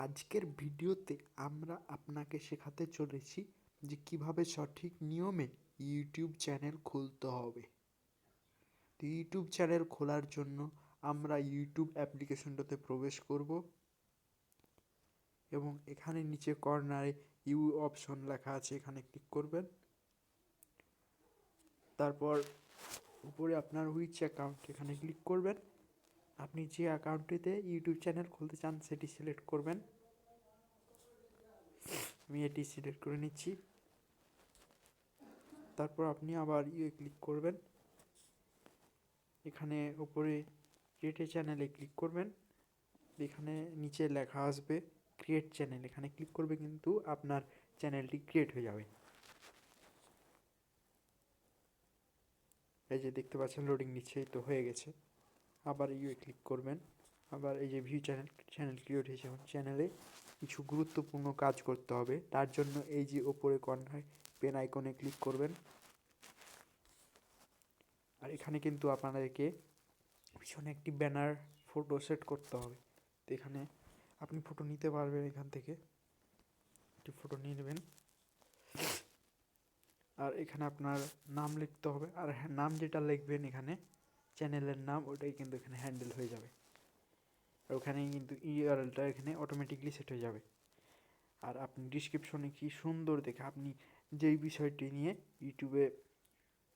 আজকের ভিডিওতে আমরা আপনাকে শেখাতে চলেছি যে কিভাবে সঠিক নিয়মে ইউটিউব চ্যানেল খুলতে হবে। তো ইউটিউব চ্যানেল খোলার জন্য আমরা ইউটিউব অ্যাপ্লিকেশনটাতে প্রবেশ করব এবং এখানে নিচে কর্নারে ইউ অপশন লেখা আছে, এখানে ক্লিক করবেন। তারপর উপরে আপনার হুইচ অ্যাকাউন্ট, এখানে ক্লিক করবেন। আপনি যে অ্যাকাউন্টটিতে ইউটিউব চ্যানেল খুলতে চান সেটি সিলেক্ট করবেন। আমি এটি সিলেক্ট করে নিচ্ছি। তারপর আপনি আবার ক্লিক করবেন। এখানে উপরে ক্রিয়েট চ্যানেলে ক্লিক করবেন। এখানে নিচে লেখা আসবে ক্রিয়েট চ্যানেল, এখানে ক্লিক করবে, কিন্তু আপনার চ্যানেলটি ক্রিয়েট হয়ে যাবে। এই যে দেখতে পাচ্ছেন লোডিং নিচ্ছে, তো হয়ে গেছে। আবার ক্লিক করবেন। আবার এই যে ভিউ চ্যানেল ক্রিয়েট হয়েছে। এখন চ্যানেলে কিছু গুরুত্বপূর্ণ কাজ করতে হবে, তার জন্য এই যে ওপরে কর্নার পেন আইকনে ক্লিক করবেন। আর এখানে কিন্তু আপনাদেরকে পিছনে একটি ব্যানার ফটো সেট করতে হবে। তো এখানে আপনি ফটো নিতে পারবেন, এখান থেকে একটি ফটো নিয়ে নেবেন। আর এখানে আপনার নাম লিখতে হবে। আর নাম যেটা লিখবেন এখানে চ্যানেলের নাম, ওটাই কিন্তু এখানে হ্যান্ডেল হয়ে যাবে। আর ওখানেই কিন্তু ইউআরএলটা এখানে অটোমেটিকলি সেট হয়ে যাবে। আর আপনি ডিসক্রিপশনে কি সুন্দর দেখে আপনি যেই বিষয়টি নিয়ে ইউটিউবে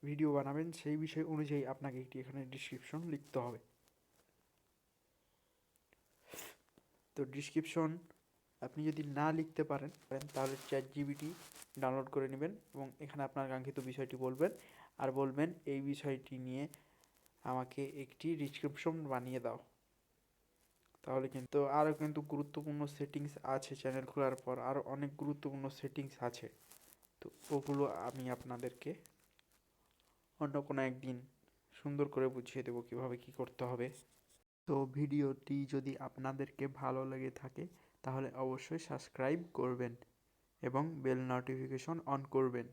ভিডিও বানাবেন সেই বিষয় অনুযায়ী আপনাকে একটি এখানে ডিসক্রিপশন লিখতে হবে। তো ডিসক্রিপশন আপনি যদি না লিখতে পারেন তাহলে ChatGPT ডাউনলোড করে নেবেন এবং এখানে আপনার কাঙ্ক্ষিত বিষয়টি বলবেন আর বলবেন এই বিষয়টি নিয়ে আমাকে একটি ডিসক্রিপশন বানিয়ে দাও। তাহলে কিন্তু আরও কিন্তু গুরুত্বপূর্ণ সেটিংস আছে, চ্যানেল খোলার পর আরও অনেক গুরুত্বপূর্ণ সেটিংস আছে। তো ওগুলো আমি আপনাদেরকে অন্য কোনো একদিন সুন্দর করে বুঝিয়ে দেবো কীভাবে কী করতে হবে। তো ভিডিওটি যদি আপনাদেরকে ভালো লেগে থাকে তাহলে অবশ্যই সাবস্ক্রাইব করবেন এবং বেল নোটিফিকেশন অন করবেন।